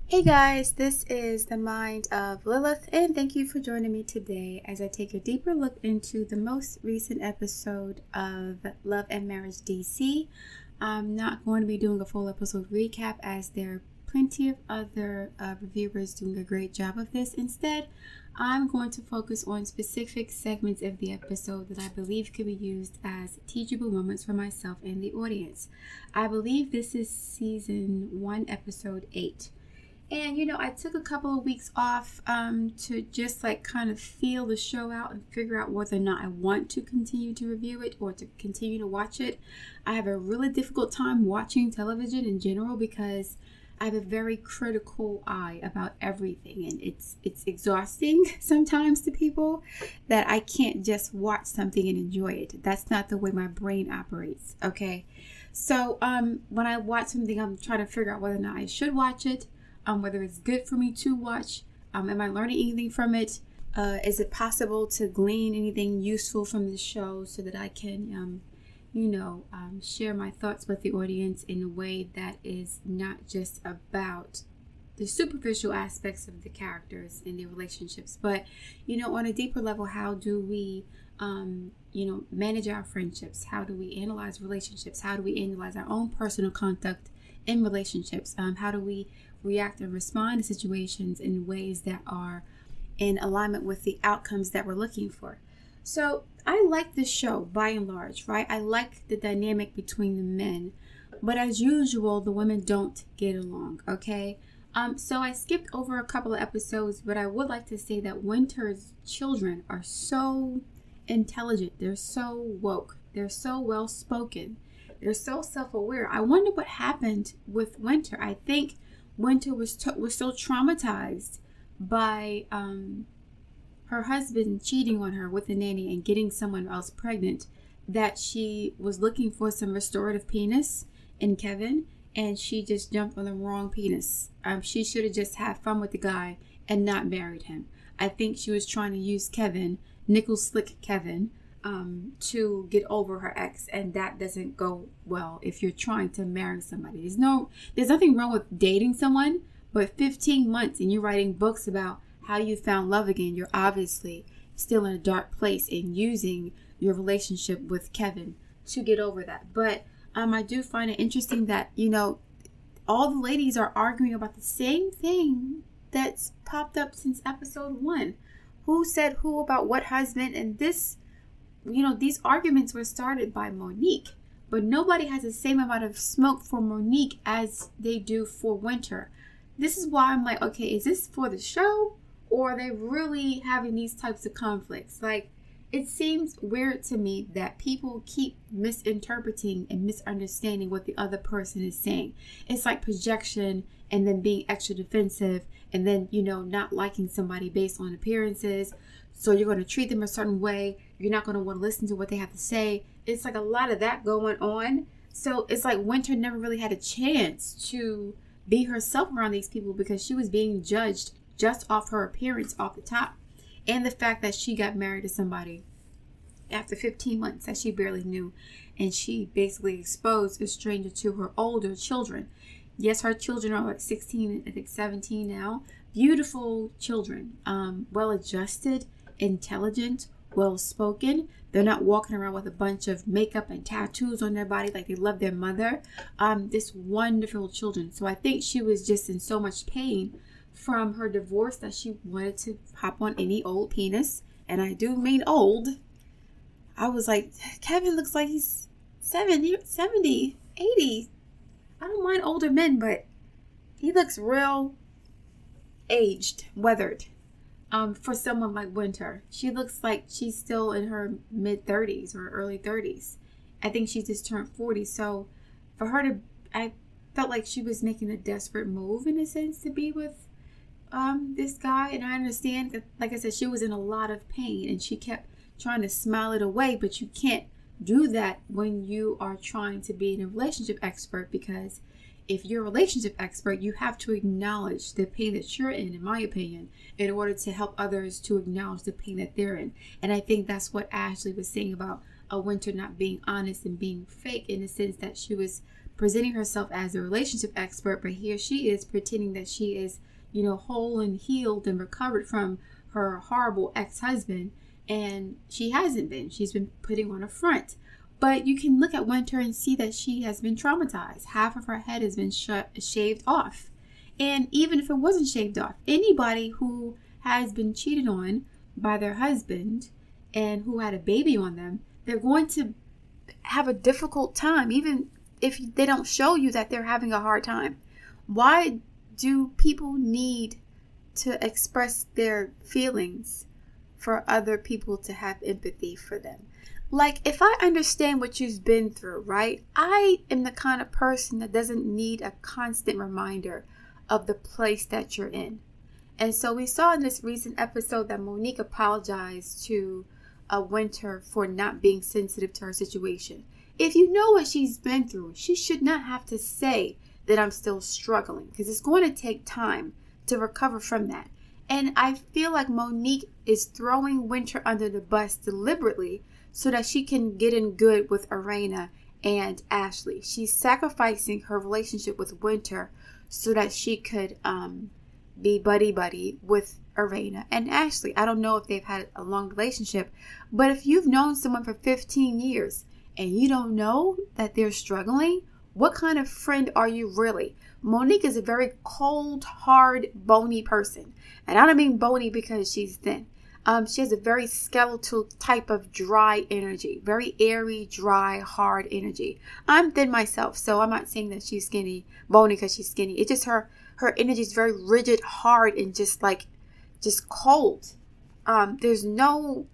Hey guys, this is the mind of Lilith, and thank you for joining me today as I take a deeper look into the most recent episode of Love and Marriage DC. I'm not going to be doing a full episode recap as there are plenty of other reviewers doing a great job of this. Instead, I'm going to focus on specific segments of the episode that I believe could be used as teachable moments for myself and the audience. I believe this is season 1, episode 8. And, I took a couple of weeks off to just kind of feel the show out and figure out whether or not I want to continue to review it or to continue to watch it. I have a really difficult time watching television in general because I have a very critical eye about everything. And it's exhausting sometimes to people that I can't just watch something and enjoy it. That's not the way my brain operates, okay? So when I watch something, I'm trying to figure out whether or not I should watch it. Whether it's good for me to watch. Am I learning anything from it? Is it possible to glean anything useful from the show so that I can, share my thoughts with the audience in a way that is not just about the superficial aspects of the characters and their relationships, but, on a deeper level, how do we, manage our friendships? How do we analyze relationships? How do we analyze our own personal conduct in relationships? How do we react and respond to situations in ways that are in alignment with the outcomes that we're looking for? So I like this show by and large, right? I like the dynamic between the men, but as usual, the women don't get along, okay? So I skipped over a couple of episodes, but I would like to say that Winter's children are so intelligent. They're so woke. They're so well spoken. They're so self-aware. I wonder what happened with Winter. I think Winter was so traumatized by her husband cheating on her with a nanny and getting someone else pregnant that she was looking for some restorative penis in Kevin, and she just jumped on the wrong penis. She should have just had fun with the guy and not married him. I think she was trying to use Kevin, nickel slick Kevin, to get over her ex, and that doesn't go well if you're trying to marry somebody. There's nothing wrong with dating someone, but 15 months and you're writing books about how you found love again, you're obviously still in a dark place and using your relationship with Kevin to get over that. But I do find it interesting that all the ladies are arguing about the same thing that's popped up since episode 1. Who said who about what husband? And this, these arguments were started by Monique, but nobody has the same amount of smoke for Monique as they do for Winter. This is why I'm like, okay, is this for the show or are they really having these types of conflicts? It seems weird to me that people keep misinterpreting and misunderstanding what the other person is saying. It's like projection and then being extra defensive and then, not liking somebody based on appearances. So you're going to treat them a certain way. You're not going to want to listen to what they have to say. It's like a lot of that going on. So it's like Winter never really had a chance to be herself around these people because she was being judged just off her appearance off the top. And the fact that she got married to somebody after 15 months that she barely knew. And she basically exposed a stranger to her older children. Yes, her children are 16, I think 17 now. Beautiful children. Well-adjusted, intelligent, well-spoken. They're not walking around with a bunch of makeup and tattoos on their body like they love their mother. This wonderful children. So I think she was just in so much pain from her divorce that she wanted to hop on any old penis. And I do mean old. I was like, Kevin looks like he's 70, 80. I don't mind older men, but he looks real aged, weathered. For someone like Winter, she looks like she's still in her mid-30s or early 30s. I think she just turned 40. So for her to, I felt like she was making a desperate move in a sense to be with this guy. And I understand that, like I said, she was in a lot of pain and she kept trying to smile it away, but you can't do that when you are trying to be a relationship expert, because if you're a relationship expert, you have to acknowledge the pain that you're in my opinion, in order to help others to acknowledge the pain that they're in. And I think that's what Ashley was saying about a Winter not being honest and being fake, in the sense that she was presenting herself as a relationship expert, but here she is pretending that she is, whole and healed and recovered from her horrible ex-husband. And she hasn't been. She's been putting on a front. But you can look at Winter and see that she has been traumatized. Half of her head has been shaved off. And even if it wasn't shaved off, anybody who has been cheated on by their husband and who had a baby on them, they're going to have a difficult time, even if they don't show you that they're having a hard time. Why do people need to express their feelings for other people to have empathy for them? Like, if I understand what you've been through, right? I am the kind of person that doesn't need a constant reminder of the place that you're in. And so we saw in this recent episode that Monique apologized to Winter for not being sensitive to her situation. If you know what she's been through, she should not have to say that I'm still struggling, because it's going to take time to recover from that. And I feel like Monique is throwing Winter under the bus deliberately so that she can get in good with Erana and Ashley. She's sacrificing her relationship with Winter so that she could be buddy-buddy with Erana and Ashley. I don't know if they've had a long relationship, but if you've known someone for 15 years and you don't know that they're struggling, what kind of friend are you really? Monique is a very cold, hard, bony person. And I don't mean bony because she's thin. She has a very skeletal type of dry energy, very airy, dry, hard energy. I'm thin myself, so I'm not saying that she's skinny, bony because she's skinny. It's just her energy is very rigid, hard, and just cold. There's no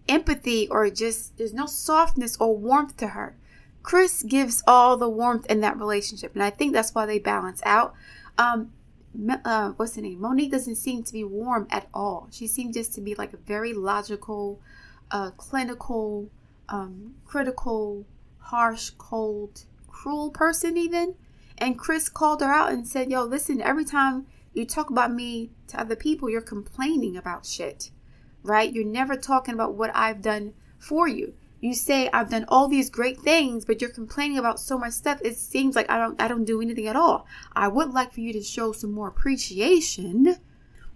empathy or there's no softness or warmth to her. Chris gives all the warmth in that relationship, and I think that's why they balance out. What's her name? Monique doesn't seem to be warm at all. She seems just to be like a very logical, clinical, critical, harsh, cold, cruel person even. And Chris called her out and said, yo, listen, every time you talk about me to other people, you're complaining about shit, right? You're never talking about what I've done for you. You say I've done all these great things, but you're complaining about so much stuff. It seems like I don't do anything at all. I would like for you to show some more appreciation.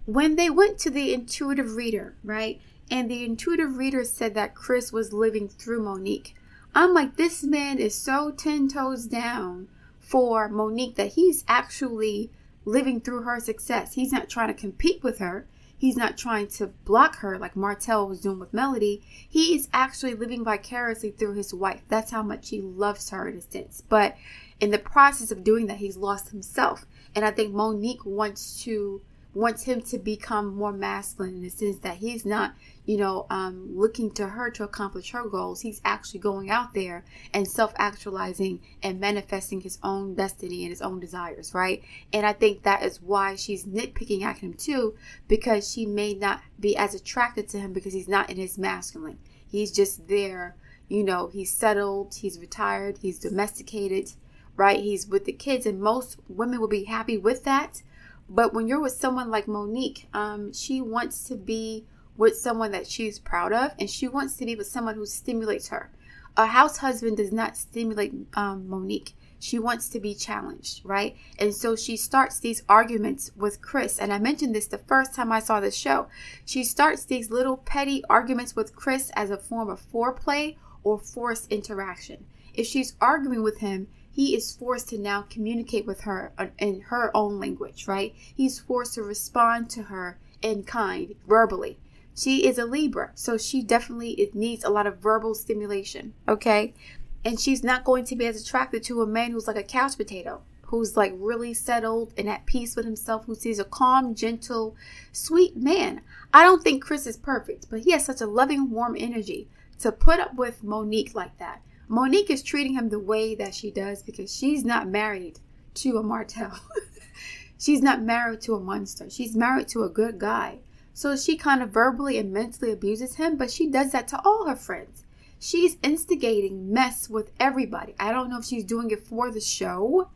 When they went to the intuitive reader, right? And the intuitive reader said that Chris was living through Monique. I'm like, this man is so 10 toes down for Monique that he's actually living through her success. He's not trying to compete with her. He's not trying to block her like Martell was doing with Melody. He is actually living vicariously through his wife. That's how much he loves her in a sense. But in the process of doing that, he's lost himself. And I think Monique wants him to become more masculine in the sense that he's not, looking to her to accomplish her goals. He's actually going out there and self-actualizing and manifesting his own destiny and his own desires, right? And I think that is why she's nitpicking at him too, because she may not be as attracted to him because he's not in his masculine. He's just there, he's settled, he's retired, he's domesticated, right? He's with the kids, and most women will be happy with that. But when you're with someone like Monique, she wants to be with someone that she's proud of, and she wants to be with someone who stimulates her. A house husband does not stimulate Monique. She wants to be challenged, right? And so she starts these arguments with Chris. And I mentioned this the first time I saw this show. She starts these little petty arguments with Chris as a form of foreplay or forced interaction. If she's arguing with him, he is forced to now communicate with her in her own language, right? He's forced to respond to her in kind, verbally. She is a Libra, so she definitely needs a lot of verbal stimulation, okay? And she's not going to be as attracted to a man who's like a couch potato, who's like really settled and at peace with himself, who sees a calm, gentle, sweet man. I don't think Chris is perfect, but he has such a loving, warm energy to put up with Monique like that. Monique is treating him the way that she does because she's not married to a Martell. She's not married to a monster. She's married to a good guy. So she kind of verbally and mentally abuses him, but she does that to all her friends. She's instigating mess with everybody. I don't know if she's doing it for the show,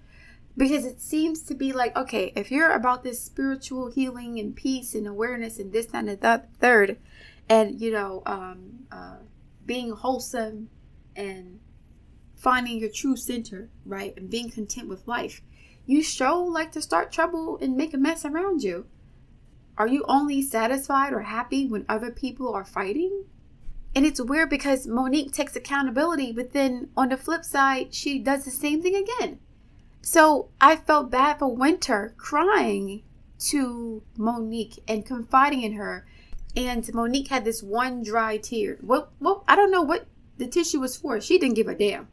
because it seems to be like, okay, if you're about this spiritual healing and peace and awareness and this, that, and the third, and, being wholesome and finding your true center, right? And being content with life. You sure like to start trouble and make a mess around you. Are you only satisfied or happy when other people are fighting? And it's weird because Monique takes accountability, but then on the flip side, she does the same thing again. So I felt bad for Winter crying to Monique and confiding in her. And Monique had this one dry tear. Well, I don't know what the tissue was for. She didn't give a damn.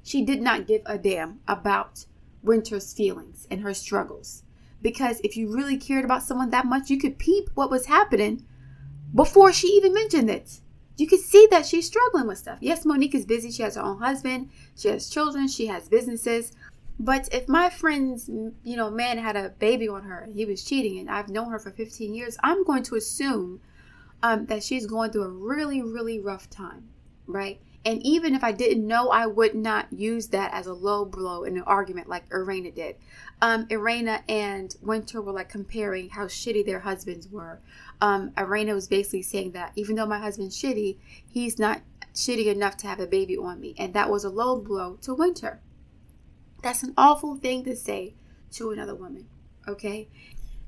She did not give a damn about Winter's feelings and her struggles. Because if you really cared about someone that much, you could peep what was happening before she even mentioned it. You could see that she's struggling with stuff. Yes, Monique is busy. She has her own husband. She has children. She has businesses. But if my friend's, man had a baby on her and he was cheating, and I've known her for 15 years, I'm going to assume that she's going through a really, really rough time, right? And even if I didn't know, I would not use that as a low blow in an argument like Erana did. Erana and Winter were like comparing how shitty their husbands were. Erana was basically saying that even though my husband's shitty, he's not shitty enough to have a baby on me. And that was a low blow to Winter. That's an awful thing to say to another woman, okay?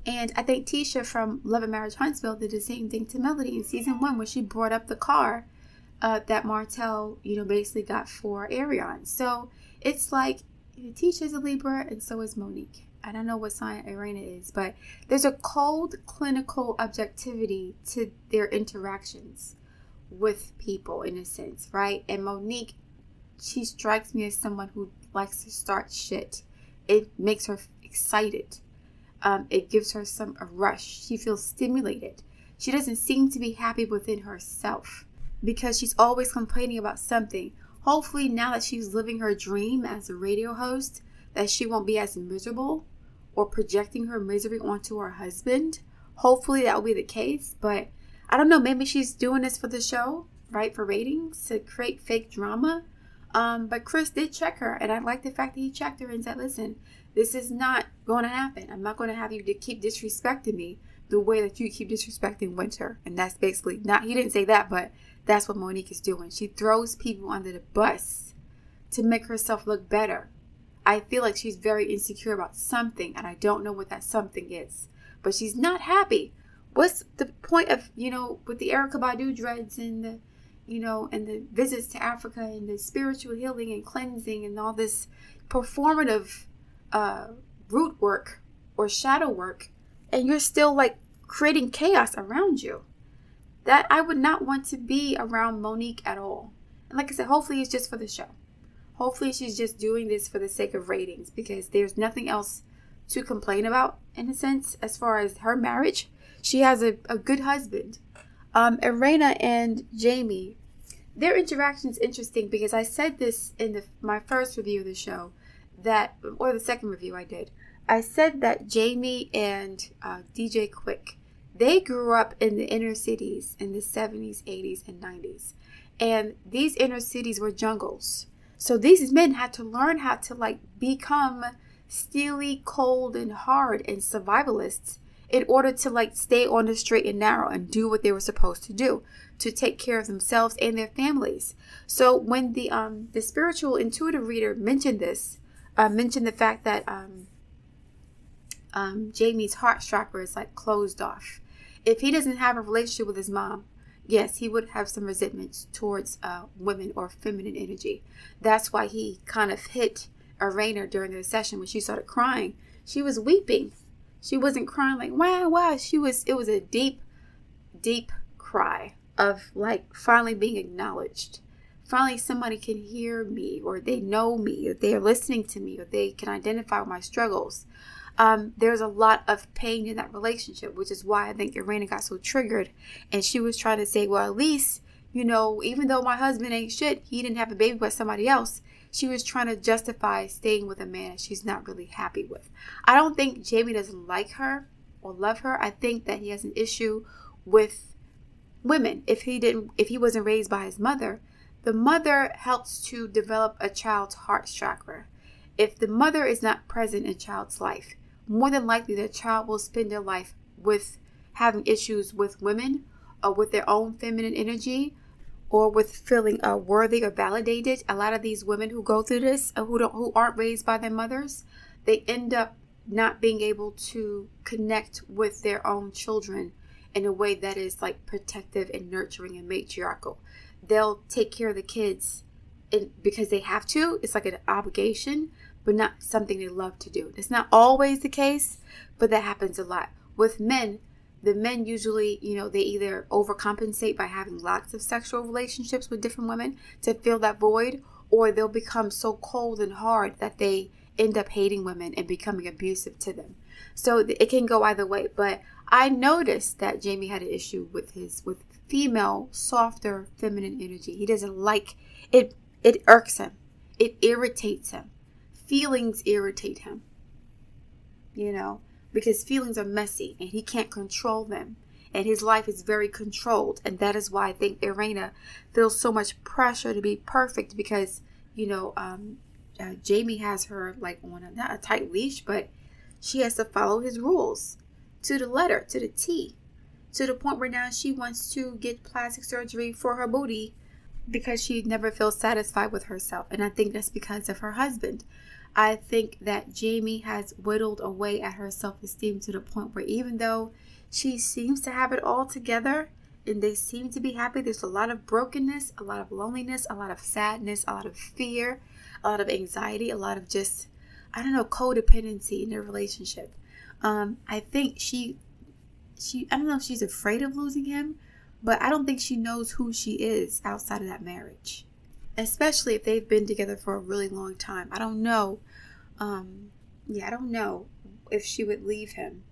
And I think Tisha from Love and Marriage Huntsville did the same thing to Melody in season 1 when she brought up the car that Martell, basically got for Ariane. So it's like Tisha's a Libra and so is Monique. I don't know what sign Erana is, but there's a cold clinical objectivity to their interactions with people in a sense, right? And Monique, she strikes me as someone who likes to start shit. It makes her excited. It gives her a rush. She feels stimulated. She doesn't seem to be happy within herself because she's always complaining about something. Hopefully now that she's living her dream as a radio host, that she won't be as miserable or projecting her misery onto her husband. Hopefully that will be the case. But I don't know, maybe she's doing this for the show, right? For ratings, to create fake drama. But Chris did check her, and I like the fact that he checked her and said, listen, this is not going to happen. I'm not going to have you to keep disrespecting me the way that you keep disrespecting Winter. And that's basically not, he didn't say that, but that's what Monique is doing. She throws people under the bus to make herself look better. I feel like she's very insecure about something, and I don't know what that something is. But she's not happy. What's the point of, with the Erykah Badu dreads and the and the visits to Africa and the spiritual healing and cleansing and all this performative root work or shadow work, and you're still like creating chaos around you? That I would not want to be around Monique at all. And like I said, hopefully it's just for the show. Hopefully she's just doing this for the sake of ratings, because there's nothing else to complain about in a sense as far as her marriage. She has a good husband. Erana and Jamie, their interaction is interesting because I said this in my first review of the show, or the second review I did. I said that Jamie and DJ Quick, they grew up in the inner cities in the 70s, 80s, and 90s. And these inner cities were jungles. So these men had to learn how to become steely, cold, and hard and survivalists in order to stay on the straight and narrow and do what they were supposed to do, to take care of themselves and their families. So when the spiritual intuitive reader mentioned this, mentioned the fact that Jamie's heart chakra is closed off. If he doesn't have a relationship with his mom, yes, he would have some resentment towards women or feminine energy. That's why he kind of hit Erana during the session when she started crying. She was weeping. She wasn't crying like, wow. It was a deep, deep cry of finally being acknowledged. Finally, somebody can hear me, or they know me, or they are listening to me, or they can identify with my struggles. There's a lot of pain in that relationship, which is why I think Erana got so triggered. And she was trying to say, well, at least, even though my husband ain't shit, he didn't have a baby with somebody else. She was trying to justify staying with a man she's not really happy with. I don't think Jamie doesn't like her or love her. I think that he has an issue with women. If he wasn't raised by his mother, the mother helps to develop a child's heart chakra. If the mother is not present in a child's life, more than likely the child will spend their life with having issues with women or with their own feminine energy, or with feeling worthy or validated. A lot of these women who go through this, who aren't raised by their mothers, they end up not being able to connect with their own children in a way that is like protective and nurturing and matriarchal. They'll take care of the kids because they have to. It's like an obligation, but not something they love to do. It's not always the case, but that happens a lot. With men, the men usually, they either overcompensate by having lots of sexual relationships with different women to fill that void, or they'll become so cold and hard that they end up hating women and becoming abusive to them. So it can go either way. But I noticed that Jamie had an issue with female, softer, feminine energy. He doesn't like it. It irks him. It irritates him. Feelings irritate him. Because feelings are messy and he can't control them. And his life is very controlled. And that is why I think Erana feels so much pressure to be perfect, because, Jamie has her like on not a tight leash, but she has to follow his rules to the letter, to the T, to the point where now she wants to get plastic surgery for her booty because she never feels satisfied with herself. And I think that's because of her husband. I think that Jamie has whittled away at her self-esteem to the point where even though she seems to have it all together and they seem to be happy, there's a lot of brokenness, a lot of loneliness, a lot of sadness, a lot of fear, a lot of anxiety, a lot of just, codependency in their relationship. I think she I don't know if she's afraid of losing him, but I don't think she knows who she is outside of that marriage. Especially if they've been together for a really long time. I don't know. I don't know if she would leave him,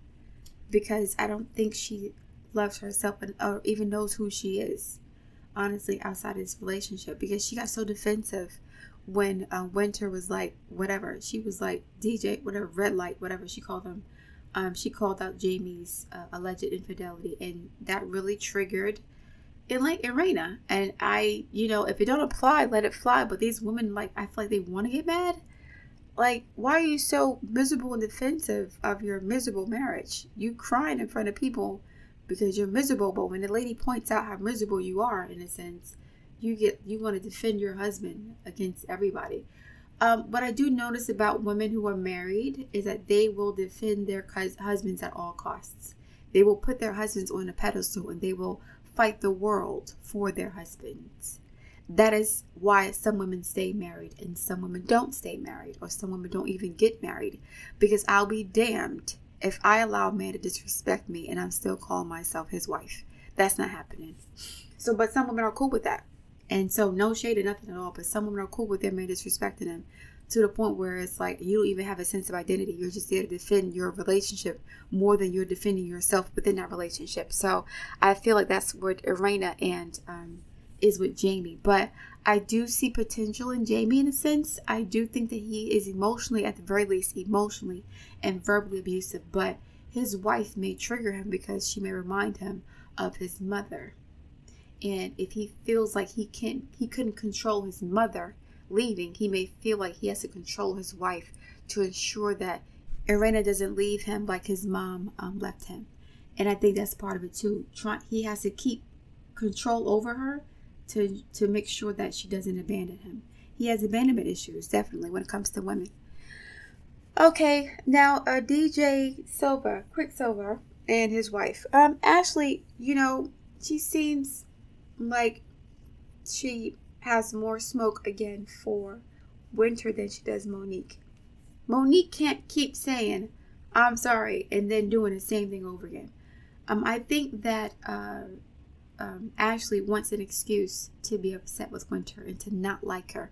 because I don't think she loves herself or even knows who she is, honestly, outside of this relationship, because she got so defensive when Winter was like, whatever. She was like, DJ, whatever, red light, whatever she called him. She called out Jamie's alleged infidelity, and that really triggered in like Erana. And I, if it don't apply, let it fly. But these women, like, I feel like they want to get mad. Like, why are you so miserable and defensive of your miserable marriage? You crying in front of people because you're miserable, but when the lady points out how miserable you are, in a sense, you want to defend your husband against everybody. What I do notice about women who are married is that they will defend their husbands at all costs. They will put their husbands on a pedestal and they will fight the world for their husbands. That is why some women stay married and some women don't stay married, or some women don't even get married, because I'll be damned if I allow a man to disrespect me and I'm still calling myself his wife. That's not happening. So, but some women are cool with that. And so no shade or nothing at all, but some women are cool with their man disrespecting them to the point where it's like you don't even have a sense of identity. You're just there to defend your relationship more than you're defending yourself within that relationship. So I feel like that's what Erana and is with Jamie. But I do see potential in Jamie in a sense. I do think that he is emotionally, at the very least, emotionally and verbally abusive. But his wife may trigger him because she may remind him of his mother. And if he feels like he couldn't control his mother leaving, he may feel like he has to control his wife to ensure that Erana doesn't leave him like his mom left him. And I think that's part of it too. He has to keep control over her to make sure that she doesn't abandon him. He has abandonment issues, definitely, when it comes to women. Okay, now DJ Quicksilver and his wife. Ashley, she seems like she has more smoke again for Winter than she does Monique. Monique can't keep saying, I'm sorry, and then doing the same thing over again. I think that Ashley wants an excuse to be upset with Winter and to not like her.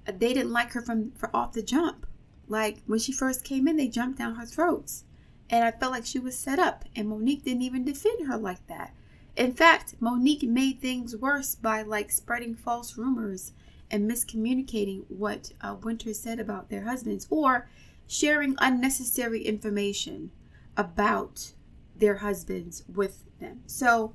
They didn't like her from off the jump. Like, when she first came in, they jumped down her throats. And I felt like she was set up. And Monique didn't even defend her like that. In fact, Monique made things worse by, like, spreading false rumors and miscommunicating what Winter said about their husbands, or sharing unnecessary information about their husbands with them. So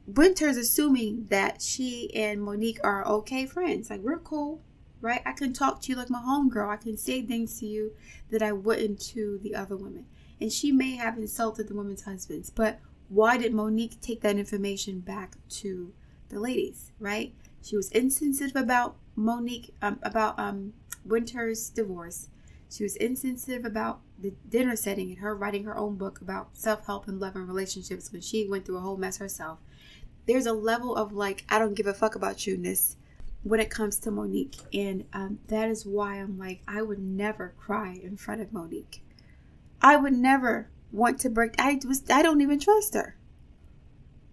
Winter's assuming that she and Monique are okay friends. Like, we're cool, right? I can talk to you like my homegirl. I can say things to you that I wouldn't to the other women. And she may have insulted the women's husbands, but why did Monique take that information back to the ladies, right? She was insensitive about Monique, about Winter's divorce. She was insensitive about the dinner setting and her writing her own book about self-help and love and relationships when she went through a whole mess herself. There's a level of like, I don't give a fuck about you-ness when it comes to Monique. And that is why I'm like, I would never cry in front of Monique. I would never want to break. I don't even trust her.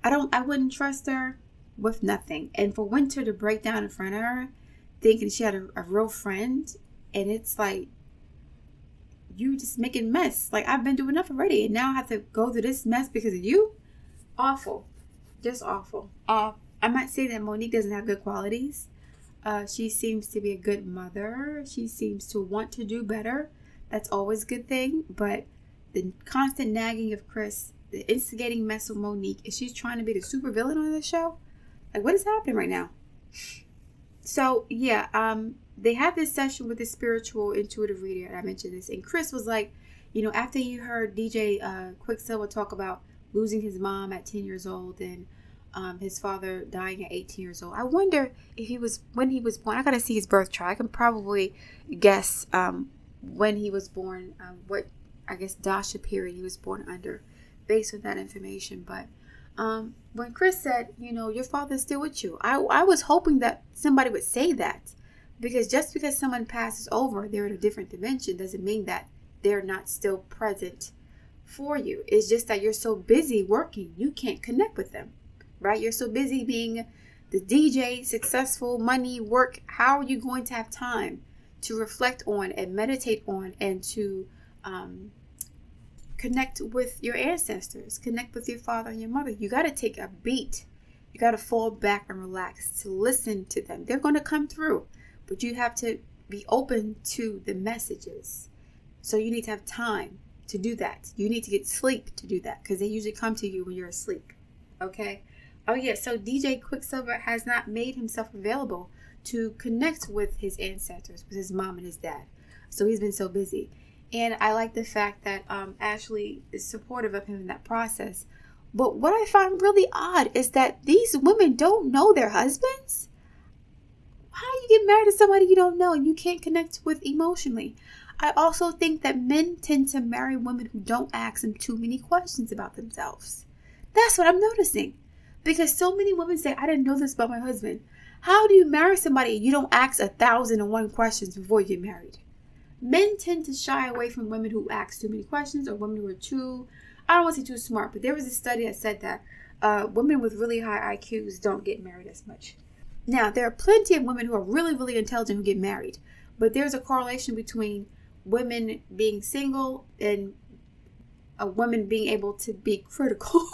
I wouldn't trust her with nothing. And for Winter to break down in front of her, thinking she had a real friend, and it's like, you just making mess. Like, I've been doing enough already, and now I have to go through this mess because of you? Awful. Just awful. I might say that Monique doesn't have good qualities. She seems to be a good mother. She seems to want to do better. That's always a good thing. But the constant nagging of Chris, the instigating mess with Monique, is she trying to be the super villain on this show? Like, what is happening right now? So, yeah, they had this session with the spiritual intuitive reader, and I mentioned this, and Chris was like, you know, after you heard DJ Quicksilver talk about losing his mom at 10 years old and his father dying at 18 years old, I wonder if he was, when he was born, I gotta see his birth chart. I can probably guess when he was born, what, I guess, Dasha period he was born under, based on that information. But when Chris said, you know, your father's still with you, I was hoping that somebody would say that. Because just because someone passes over, they're in a different dimension, doesn't mean that they're not still present for you. It's just that you're so busy working, you can't connect with them, right? You're so busy being the DJ, successful, money, work. How are you going to have time to reflect on and meditate on and to connect with your ancestors, connect with your father and your mother? You got to take a beat. You got to fall back and relax to listen to them. They're going to come through. But you have to be open to the messages. So you need to have time to do that. You need to get sleep to do that, because they usually come to you when you're asleep. Okay? Oh yeah, so DJ Quicksilver has not made himself available to connect with his ancestors, with his mom and his dad. So he's been so busy. And I like the fact that Ashley is supportive of him in that process. But what I find really odd is that these women don't know their husbands. How you get married to somebody you don't know and you can't connect with emotionally? I also think that men tend to marry women who don't ask them too many questions about themselves. That's what I'm noticing. Because so many women say, I didn't know this about my husband. How do you marry somebody and you don't ask 1,001 questions before you get married? Men tend to shy away from women who ask too many questions, or women who are too, I don't want to say too smart, but there was a study that said that women with really high IQs don't get married as much. Now, there are plenty of women who are really, really intelligent who get married. But there's a correlation between women being single and a woman being able to be critical.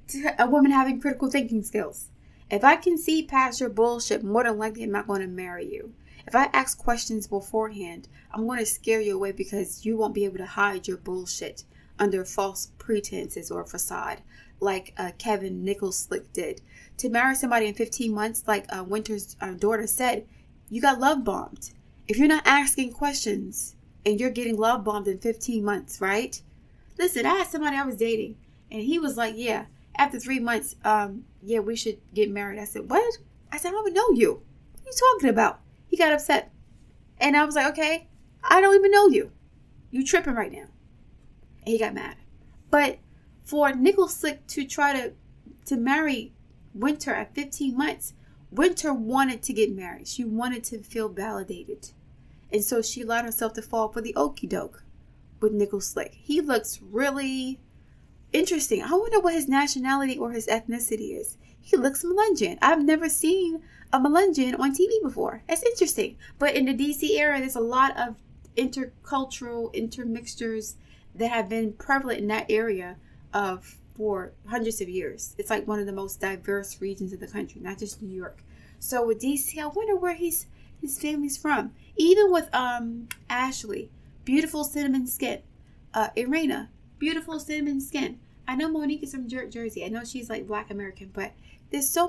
To a woman having critical thinking skills. If I can see past your bullshit, more than likely I'm not going to marry you. If I ask questions beforehand, I'm going to scare you away because you won't be able to hide your bullshit under false pretenses or facade, like Kevin Nicholslick did. To marry somebody in 15 months, like Winter's daughter said, you got love bombed. If you're not asking questions and you're getting love bombed in 15 months, right? Listen, I had somebody I was dating, and he was like, yeah, after 3 months, yeah, we should get married. I said, what? I said, I don't even know you. What are you talking about? He got upset. And I was like, okay, I don't even know you. You tripping right now. And he got mad. But for Nicholslick to try to marry Winter at 15 months, Winter wanted to get married. She wanted to feel validated. And so she allowed herself to fall for the okie doke with Nicholslick. He looks really interesting. I wonder what his nationality or his ethnicity is. He looks Melangian. I've never seen a Melangian on TV before. That's interesting. But in the DC area, there's a lot of intercultural intermixtures that have been prevalent in that area for hundreds of years. It's like one of the most diverse regions of the country, not just New York. So with DC, I wonder where his family's from. Even with Ashley, beautiful cinnamon skin. Erana, beautiful cinnamon skin. I know Monique is from Jersey. I know she's like Black American, but there's so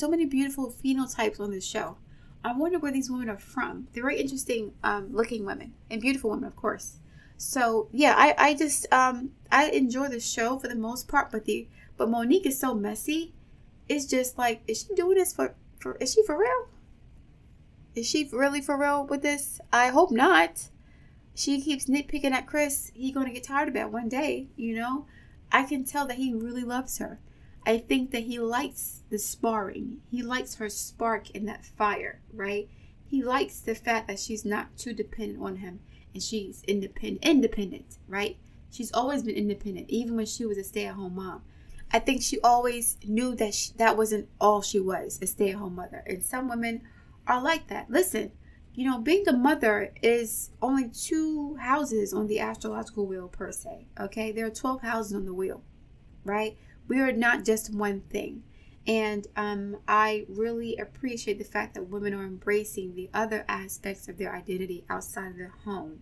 many beautiful phenotypes on this show. I wonder where these women are from. They're very interesting looking women and beautiful women, of course. So yeah, I just I enjoy the show for the most part, but Monique is so messy. It's just like, is she doing this for Is she for real? Is she really for real with this? I hope not. She keeps nitpicking at Chris. He's going to get tired of it one day, you know? I can tell that he really loves her. I think that he likes the sparring. He likes her spark in that fire, right? He likes the fact that she's not too dependent on him and she's independent, right? She's always been independent, even when she was a stay-at-home mom. I think she always knew that that wasn't all she was, a stay-at-home mother. And some women are like that. Listen, you know, being a mother is only 2 houses on the astrological wheel per se, okay? There are 12 houses on the wheel, right? We are not just one thing. And I really appreciate the fact that women are embracing the other aspects of their identity outside of the home.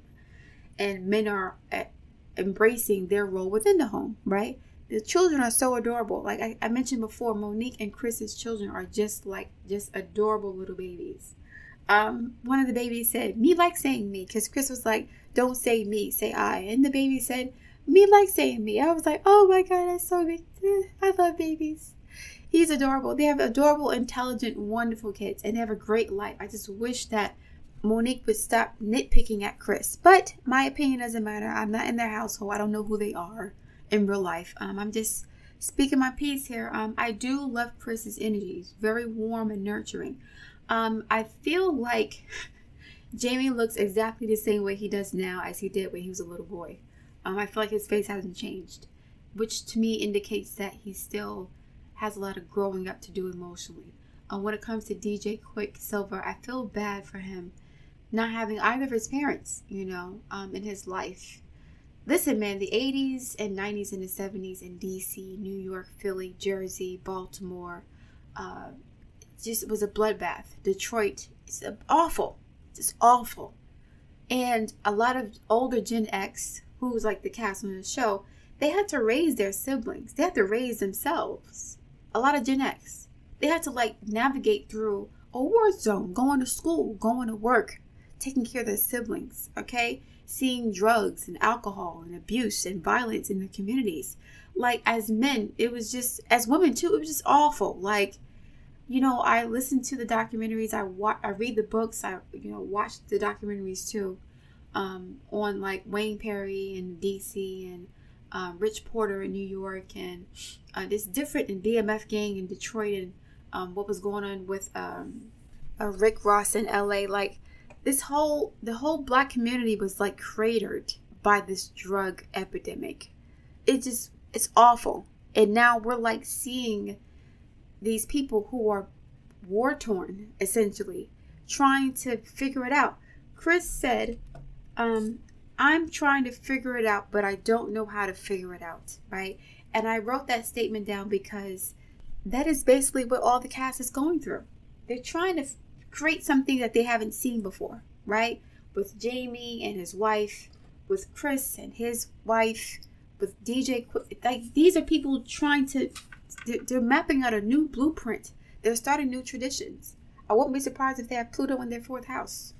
And men are embracing their role within the home, right? The children are so adorable. Like I mentioned before, Monique and Chris's children are just adorable little babies. One of the babies said, "Me like saying me," because Chris was like, "Don't say me, say I." And the baby said, "Me like saying me." I was like, oh my God, that's so big. I love babies. He's adorable. They have adorable, intelligent, wonderful kids, and they have a great life. I just wish that Monique would stop nitpicking at Chris. But my opinion doesn't matter. I'm not in their household. I don't know who they are in real life. I'm just speaking my piece here. I do love Chris's energy. He's very warm and nurturing. I feel like Jamie looks exactly the same way he does now as he did when he was a little boy. I feel like his face hasn't changed, which to me indicates that he still has a lot of growing up to do emotionally. When it comes to DJ Quicksilver, I feel bad for him not having either of his parents, you know, in his life. Listen, man, the 80s and 90s and the 70s in DC, New York, Philly, Jersey, Baltimore, just was a bloodbath. Detroit, it's awful, just awful. And a lot of older Gen X, who was like the cast on the show, they had to raise their siblings. They had to raise themselves. A lot of Gen X, they had to like navigate through a war zone, going to school, going to work, taking care of their siblings, okay? Seeing drugs and alcohol and abuse and violence in the communities. Like as men, it was just, as women too, it was just awful. Like, you know, I listen to the documentaries, I read the books, I watch the documentaries too, on like Wayne Perry in DC and Rich Porter in New York, and this different in BMF gang in Detroit, and what was going on with Rick Ross in LA. Like the whole black community was like cratered by this drug epidemic. It's awful. And now we're like seeing these people who are war torn, essentially, trying to figure it out. Chris said, I'm trying to figure it out, but I don't know how to figure it out, right? And I wrote that statement down because that is basically what all the cast is going through. They're trying to create something that they haven't seen before, right? With Jamie and his wife, with Chris and his wife, with DJ. Like, these are people trying to, they're mapping out a new blueprint. They're starting new traditions. I wouldn't be surprised if they have Pluto in their 4th house,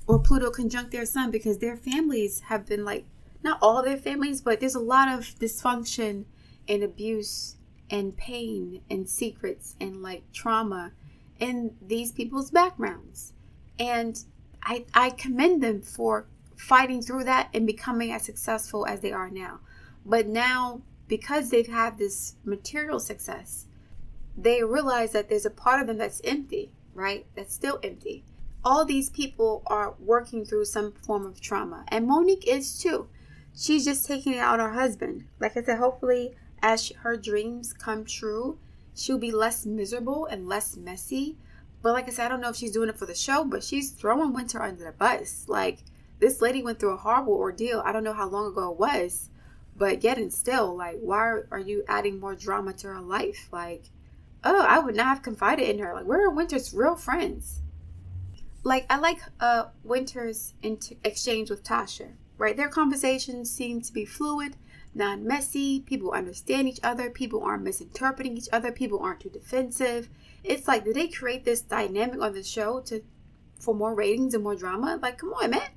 or Pluto conjunct their sun, because their families have been like, not all their families, but there's a lot of dysfunction and abuse and pain and secrets and like trauma in these people's backgrounds. And I commend them for fighting through that and becoming as successful as they are now. But now, because they've had this material success, they realize that there's a part of them that's empty, right? That's still empty. All these people are working through some form of trauma. And Monique is too. She's just taking it out on her husband. Like I said, hopefully as her dreams come true, she'll be less miserable and less messy. But like I said, I don't know if she's doing it for the show, but she's throwing Winter under the bus. Like, this lady went through a horrible ordeal. I don't know how long ago it was, but yet and still, like, why are you adding more drama to her life? Like, oh, I would not have confided in her. Like, where are Winter's real friends? Like, I like Winter's exchange with Tasha, right? Their conversations seem to be fluid, non-messy. People understand each other. People aren't misinterpreting each other. People aren't too defensive. It's like, did they create this dynamic on the show for more ratings and more drama? Like, come on, man.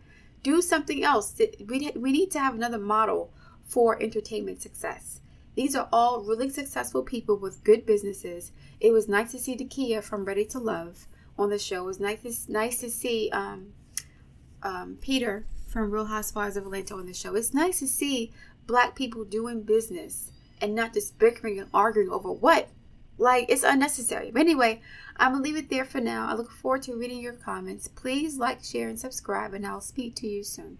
Do something else. We need to have another model for entertainment success. These are all really successful people with good businesses. It was nice to see Dakia from Ready to Love on the show. It was nice to see Peter from Real Housewives of Atlanta on the show. It's nice to see Black people doing business and not just bickering and arguing over what. Like, it's unnecessary. But anyway, I'm going to leave it there for now. I look forward to reading your comments. Please like, share, and subscribe, and I'll speak to you soon.